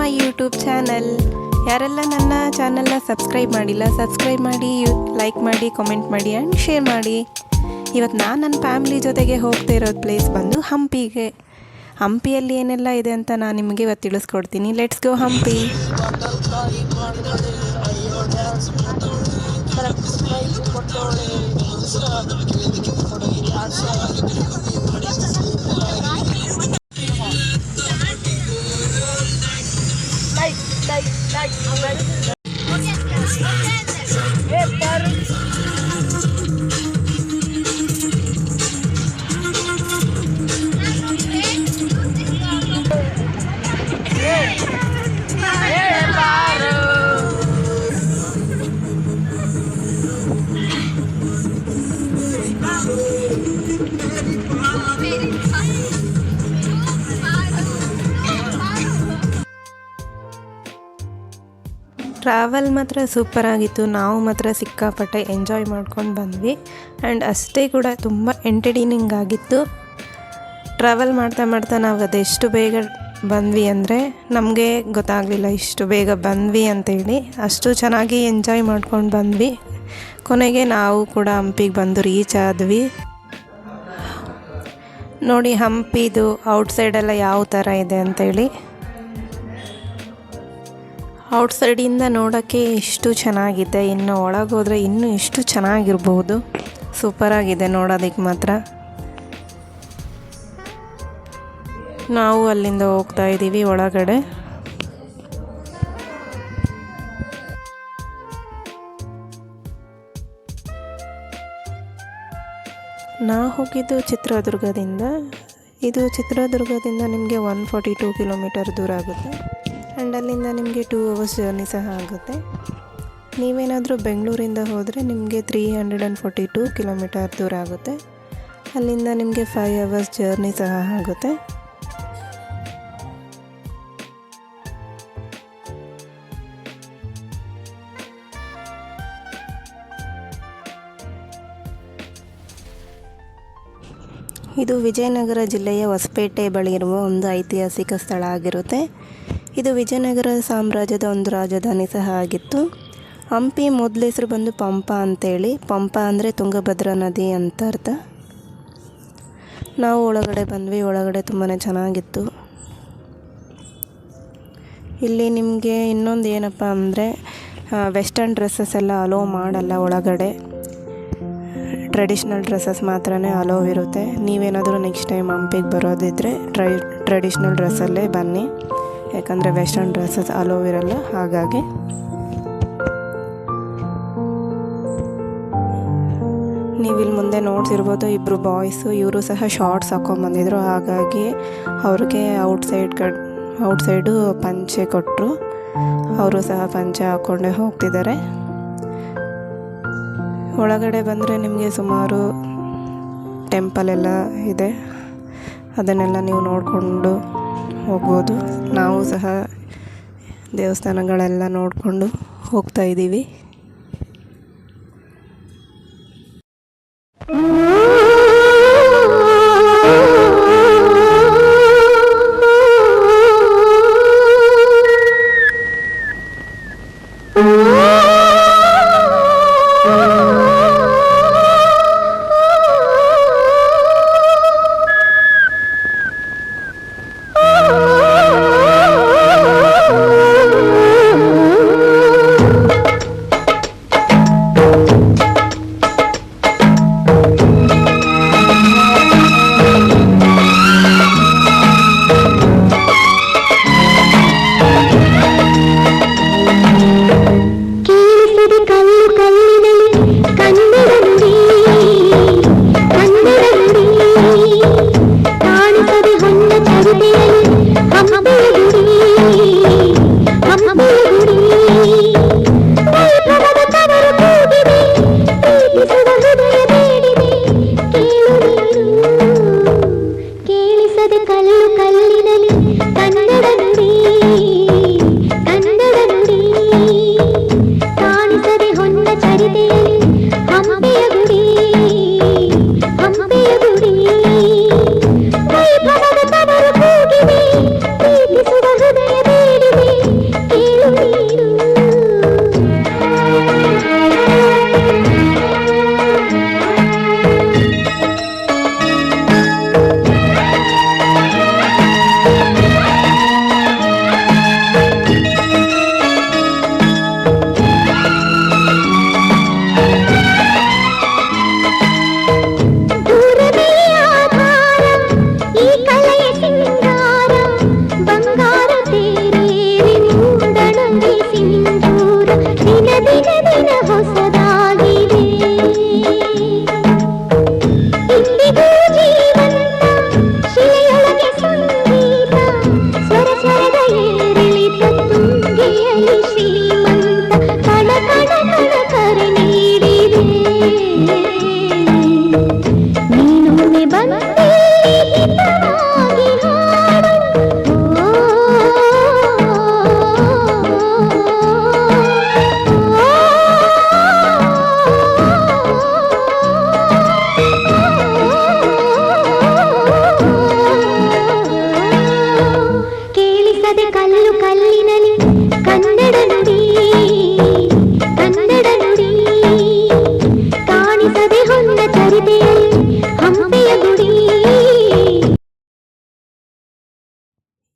My YouTube channel. ಯಾರೆಲ್ಲ ನನ್ನ ಚಾನಲ್ನ ಸಬ್ಸ್ಕ್ರೈಬ್ ಮಾಡಿಲ್ಲ, ಸಬ್ಸ್ಕ್ರೈಬ್ ಮಾಡಿ, ಲೈಕ್ ಮಾಡಿ, ಕಾಮೆಂಟ್ ಮಾಡಿ ಆ್ಯಂಡ್ ಶೇರ್ ಮಾಡಿ. ಇವತ್ತು ನಾನು ನನ್ನ ಫ್ಯಾಮ್ಲಿ ಜೊತೆಗೆ ಹೋಗ್ತಾ ಇರೋದು ಪ್ಲೇಸ್ ಬಂದು ಹಂಪಿಗೆ. ಹಂಪಿಯಲ್ಲಿ ಏನೆಲ್ಲ ಇದೆ ಅಂತ ನಾನು ನಿಮಗೆ ಇವತ್ತು ತಿಳಿಸ್ಕೊಡ್ತೀನಿ. Let's go Hampi. ಟ್ರಾವೆಲ್ ಮಾತ್ರ ಸೂಪರಾಗಿತ್ತು. ನಾವು ಮಾತ್ರ ಸಿಕ್ಕಾಪಟ್ಟೆ ಎಂಜಾಯ್ ಮಾಡ್ಕೊಂಡು ಬಂದ್ವಿ ಆ್ಯಂಡ್ ಅಷ್ಟೇ ಕೂಡ ತುಂಬ ಎಂಟರ್ಟೈನಿಂಗ್ ಆಗಿತ್ತು. ಟ್ರಾವೆಲ್ ಮಾಡ್ತಾ ಮಾಡ್ತಾ ನಾವು ಅದೆಷ್ಟು ಬೇಗ ಬಂದ್ವಿ ಅಂದರೆ ನಮಗೆ ಗೊತ್ತಾಗಲಿಲ್ಲ ಇಷ್ಟು ಬೇಗ ಬಂದ್ವಿ ಅಂತೇಳಿ. ಅಷ್ಟು ಚೆನ್ನಾಗಿ ಎಂಜಾಯ್ ಮಾಡ್ಕೊಂಡು ಬಂದ್ವಿ. ಕೊನೆಗೆ ನಾವು ಕೂಡ ಹಂಪಿಗೆ ಬಂದು ರೀಚ್ ಆದ್ವಿ. ನೋಡಿ ಹಂಪಿದು ಔಟ್ಸೈಡೆಲ್ಲ ಯಾವ ಥರ ಇದೆ ಅಂತೇಳಿ. ಔಟ್ಸೈಡಿಂದ ನೋಡೋಕ್ಕೆ ಎಷ್ಟು ಚೆನ್ನಾಗಿದೆ, ಇನ್ನು ಒಳಗೋದ್ರೆ ಇನ್ನೂ ಎಷ್ಟು ಚೆನ್ನಾಗಿರ್ಬೋದು. ಸೂಪರಾಗಿದೆ ನೋಡೋದಕ್ಕೆ ಮಾತ್ರ. ನಾವು ಅಲ್ಲಿಂದ ಹೋಗ್ತಾ ಇದ್ದೀವಿ ಒಳಗಡೆ. ನಾವು ಹೋಗಿದ್ದು ಚಿತ್ರದುರ್ಗದಿಂದ. ಇದು ಚಿತ್ರದುರ್ಗದಿಂದ ನಿಮಗೆ 142 ಕಿಲೋಮೀಟರ್ ದೂರ ಆಗುತ್ತೆ ಆ್ಯಂಡ್ ಅಲ್ಲಿಂದ ನಿಮಗೆ 2 ಅವರ್ಸ್ ಜರ್ನಿ ಸಹ ಆಗುತ್ತೆ. ನೀವೇನಾದರೂ ಬೆಂಗಳೂರಿಂದ ಹೋದರೆ ನಿಮಗೆ 342 ಕಿಲೋಮೀಟರ್ ದೂರ ಆಗುತ್ತೆ. ಅಲ್ಲಿಂದ ನಿಮಗೆ 5 ಅವರ್ಸ್ ಜರ್ನಿ ಸಹ ಆಗುತ್ತೆ. ಇದು ವಿಜಯನಗರ ಜಿಲ್ಲೆಯ ಹೊಸಪೇಟೆ ಬಳಿ ಇರುವ ಒಂದು ಐತಿಹಾಸಿಕ ಸ್ಥಳ ಆಗಿರುತ್ತೆ. ಇದು ವಿಜಯನಗರ ಸಾಮ್ರಾಜ್ಯದ ಒಂದು ರಾಜಧಾನಿ ಸಹ ಆಗಿತ್ತು. ಹಂಪಿ ಮೊದಲ ಹೆಸರು ಬಂದು ಪಂಪ ಅಂತೇಳಿ. ಪಂಪ ಅಂದರೆ ತುಂಗಭದ್ರಾ ನದಿ ಅಂತ ಅರ್ಥ. ನಾವು ಒಳಗಡೆ ಬಂದ್ವಿ. ಒಳಗಡೆ ತುಂಬಾ ಚೆನ್ನಾಗಿತ್ತು. ಇಲ್ಲಿ ನಿಮಗೆ ಇನ್ನೊಂದು ಏನಪ್ಪ ಅಂದರೆ ವೆಸ್ಟರ್ನ್ ಡ್ರೆಸ್ಸಸ್ ಎಲ್ಲ ಅಲೋ ಮಾಡಲ್ಲ ಒಳಗಡೆ. ಟ್ರೆಡಿಷ್ನಲ್ ಡ್ರೆಸ್ಸಸ್ ಮಾತ್ರನೇ ಅಲೋ ಇರುತ್ತೆ. ನೀವೇನಾದರೂ ನೆಕ್ಸ್ಟ್ ಟೈಮ್ ಹಂಪಿಗೆ ಬರೋದಿದ್ದರೆ ಟ್ರೆಡಿಷ್ನಲ್ ಡ್ರೆಸ್ಸಲ್ಲೇ ಬನ್ನಿ, ಯಾಕಂದರೆ ವೆಸ್ಟರ್ನ್ ಡ್ರೆಸ್ಸಸ್ ಅಲೋ ಇರಲ್ಲ. ಹಾಗಾಗಿ ನೀವು ಇಲ್ಲಿ ಮುಂದೆ ನೋಡ್ತಿರ್ಬೋದು, ಇಬ್ಬರು ಬಾಯ್ಸು, ಇವರು ಸಹ ಶಾರ್ಟ್ಸ್ ಹಾಕ್ಕೊಂಬಂದಿದ್ರು. ಹಾಗಾಗಿ ಅವ್ರಿಗೆ ಔಟ್ಸೈಡು ಪಂಚೆ ಕೊಟ್ಟರು. ಅವರು ಸಹ ಪಂಚೆ ಹಾಕ್ಕೊಂಡೇ ಹೋಗ್ತಿದ್ದಾರೆ. ಒಳಗಡೆ ಬಂದರೆ ನಿಮಗೆ ಸುಮಾರು ಟೆಂಪಲ್ ಎಲ್ಲ ಇದೆ, ಅದನ್ನೆಲ್ಲ ನೀವು ನೋಡಿಕೊಂಡು ಹೋಗ್ಬೋದು. ನಾವು ಸಹ ದೇವಸ್ಥಾನಗಳೆಲ್ಲ ನೋಡಿಕೊಂಡು ಹೋಗ್ತಾ ಇದ್ದೀವಿ.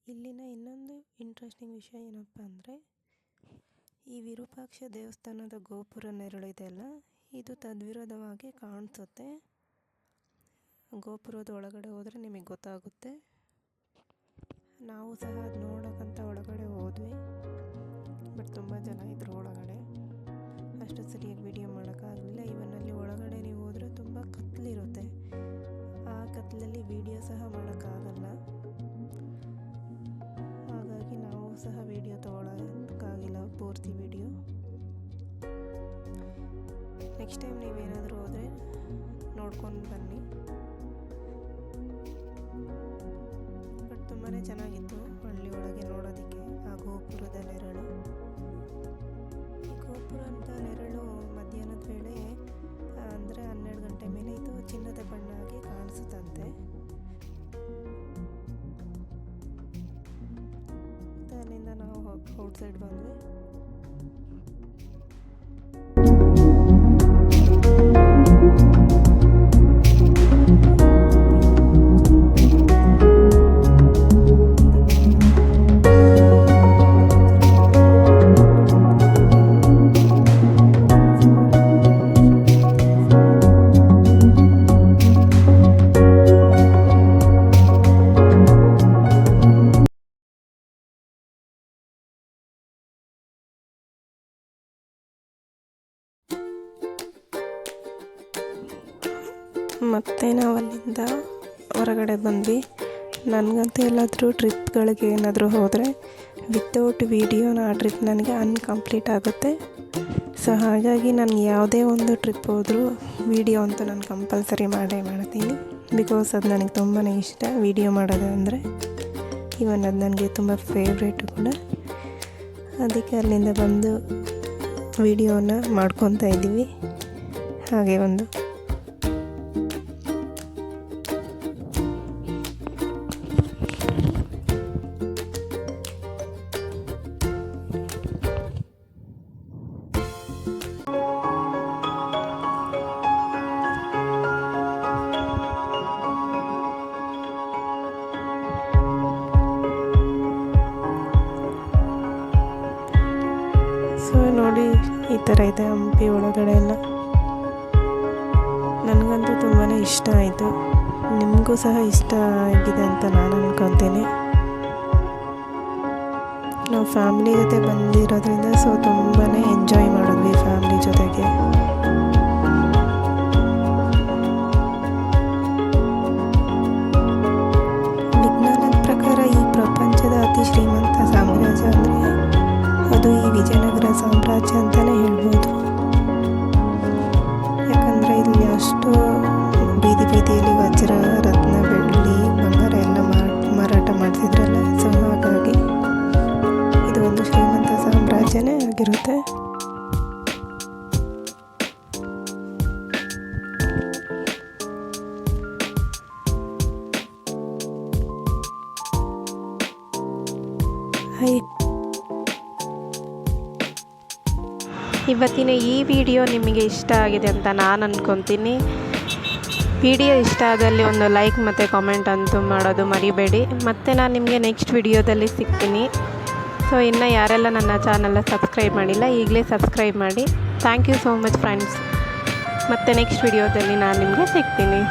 ಇಲ್ಲಿನ ಇನ್ನೊಂದು ಇಂಟ್ರೆಸ್ಟಿಂಗ್ ವಿಷಯ ಏನಪ್ಪ ಅಂದರೆ, ಈ ವಿರೂಪಾಕ್ಷ ದೇವಸ್ಥಾನದ ಗೋಪುರ ನೆರಳಿದೆಯಲ್ಲ, ಇದು ತದ್ವಿರೋಧವಾಗಿ ಕಾಣಿಸುತ್ತೆ. ಗೋಪುರದ ಒಳಗಡೆ ಹೋದರೆ ನಿಮಗೆ ಗೊತ್ತಾಗುತ್ತೆ. ನಾವು ಸಹ ಅದು ನೋಡೋಕ್ಕಂತ ಒಳಗಡೆ ಹೋದ್ವಿ, ಬಟ್ ತುಂಬ ಜನ ಇದ್ರು ಒಳಗಡೆ, ಅಷ್ಟು ಸರಿಯಾಗಿ ವಿಡಿಯೋ ಮಾಡೋಕ್ಕಾಗಲಿಲ್ಲ. ಇವನಲ್ಲಿ ಒಳಗಡೆ ನೀವು ಹೋದರೆ ತುಂಬ ಕತ್ತಲಿರುತ್ತೆ, ಆ ಕತ್ತಲಲ್ಲಿ ವಿಡಿಯೋ ಸಹ ಮಾಡೋಕ್ಕಾಗಲ್ಲ. ಹಾಗಾಗಿ ನಾವು ಸಹ ವಿಡಿಯೋ ತೊಗೊಳಕ್ಕಾಗಿಲ್ಲ, ಪೂರ್ತಿ ವಿಡಿಯೋ. ನೆಕ್ಸ್ಟ್ ಟೈಮ್ ನೀವೇನಾದರೂ ಹೋದರೆ ನೋಡ್ಕೊಂಡು ಬನ್ನಿ. ಬಟ್ ತುಂಬಾ ಚೆನ್ನಾಗಿತ್ತು ಹಳ್ಳಿ ಒಳಗೆ ನೋಡೋದಕ್ಕೆ ಆ ಗೋಪುರದ ನೆರಳು. ಈ ಗೋಪುರದ ನೆರಳು ಮಧ್ಯಾಹ್ನದ ವೇಳೆ ಅಂದರೆ 12 ಗಂಟೆ ಮೇಲೆ ಇದು ಚಿನ್ನದ ಬಣ್ಣ ಆಗಿ ಕಾಣಿಸುತ್ತಂತೆ. ಅಲ್ಲಿಂದ ನಾವು ಔಟ್ಸೈಡ್ ಬಂದ್ವಿ. ಮತ್ತು ನಾವು ಅಲ್ಲಿಂದ ಹೊರಗಡೆ ಬಂದ್ವಿ. ನನಗಂತೂ ಎಲ್ಲಾದರೂ ಟ್ರಿಪ್ಗಳಿಗೆ ಏನಾದರೂ ಹೋದರೆ ವಿತೌಟ್ ವಿಡಿಯೋನ ಆ ಟ್ರಿಪ್ ನನಗೆ ಅನ್ಕಂಪ್ಲೀಟ್ ಆಗುತ್ತೆ. ಸೊ ಹಾಗಾಗಿ ನನಗೆ ಯಾವುದೇ ಒಂದು ಟ್ರಿಪ್ ಹೋದರೂ ವಿಡಿಯೋ ಅಂತೂ ನಾನು ಕಂಪಲ್ಸರಿ ಮಾಡ್ತೀನಿ. ಬಿಕಾಸ್ ಅದು ನನಗೆ ತುಂಬಾ ಇಷ್ಟ ವಿಡಿಯೋ ಮಾಡೋದು ಅಂದರೆ. ಇವನ್ ಅದು ನನಗೆ ತುಂಬ ಫೇವ್ರೇಟು ಕೂಡ. ಅದಕ್ಕೆ ಅಲ್ಲಿಂದ ಬಂದು ವಿಡಿಯೋನ ಮಾಡ್ಕೊತಾ ಇದ್ದೀವಿ. ಹಾಗೆ ಒಂದು ನೋಡಿ ಈ ಥರ ಇದೆ ಹಂಪಿ ಒಳಗಡೆ ಎಲ್ಲ. ನನಗಂತೂ ತುಂಬಾ ಇಷ್ಟ ಆಯಿತು. ನಿಮಗೂ ಸಹ ಇಷ್ಟ ಆಗಿದೆ ಅಂತ ನಾನು ಅಂದ್ಕೊತೀನಿ. ನಾವು ಫ್ಯಾಮಿಲಿ ಜೊತೆ ಬಂದಿರೋದ್ರಿಂದ ಸೊ ತುಂಬಾ ಎಂಜಾಯ್ ಮಾಡಿದ್ವಿ ಫ್ಯಾಮಿಲಿ ಜೊತೆಗೆ. ವಿಜ್ಞಾನದ ಪ್ರಕಾರ ಈ ಪ್ರಪಂಚದ ಅತಿ ಶ್ರೀಮಂತ ಸಾಮ್ರಾಜ್ಯ ಅಂದರೆ ಅದು ಈ ವಿಜಯನಗರ ಸಾಮ್ರಾಜ್ಯ ಅಂತಲೇ ಹೇಳ್ಬೋದು. ಯಾಕಂದರೆ ಇಲ್ಲಿ ಅಷ್ಟು ಬೀದಿಯಲ್ಲಿ ವಜ್ರ, ರತ್ನ, ಬೆಳ್ಳಿ, ಬಂಗಾರ ಎಲ್ಲ ಮಾರಾಟ ಮಾಡ್ತಿದ್ರಲ್ಲ. ಸೊ ಹಾಗಾಗಿ ಇದು ಒಂದು ಶ್ರೀಮಂತ ಸಾಮ್ರಾಜ್ಯನೇ ಆಗಿರುತ್ತೆ. ಇವತ್ತಿನ ಈ ವಿಡಿಯೋ ನಿಮಗೆ ಇಷ್ಟ ಆಗಿದೆ ಅಂತ ನಾನು ಅಂದ್ಕೊತೀನಿ. ವಿಡಿಯೋ ಇಷ್ಟ ಆದಲ್ಲಿ ಒಂದು ಲೈಕ್ ಮತ್ತು ಕಾಮೆಂಟ್ ಅಂತೂ ಮಾಡೋದು ಮರಿಬೇಡಿ. ಮತ್ತು ನಾನು ನಿಮಗೆ ನೆಕ್ಸ್ಟ್ ವಿಡಿಯೋದಲ್ಲಿ ಸಿಗ್ತೀನಿ. ಸೊ ಇನ್ನು ಯಾರೆಲ್ಲ ನನ್ನ ಚಾನಲ್ನ ಸಬ್ಸ್ಕ್ರೈಬ್ ಮಾಡಿಲ್ಲ ಈಗಲೇ ಸಬ್ಸ್ಕ್ರೈಬ್ ಮಾಡಿ. Thank you so much friends. ಮತ್ತು ನೆಕ್ಸ್ಟ್ ವಿಡಿಯೋದಲ್ಲಿ ನಾನು ನಿಮಗೆ ಸಿಗ್ತೀನಿ.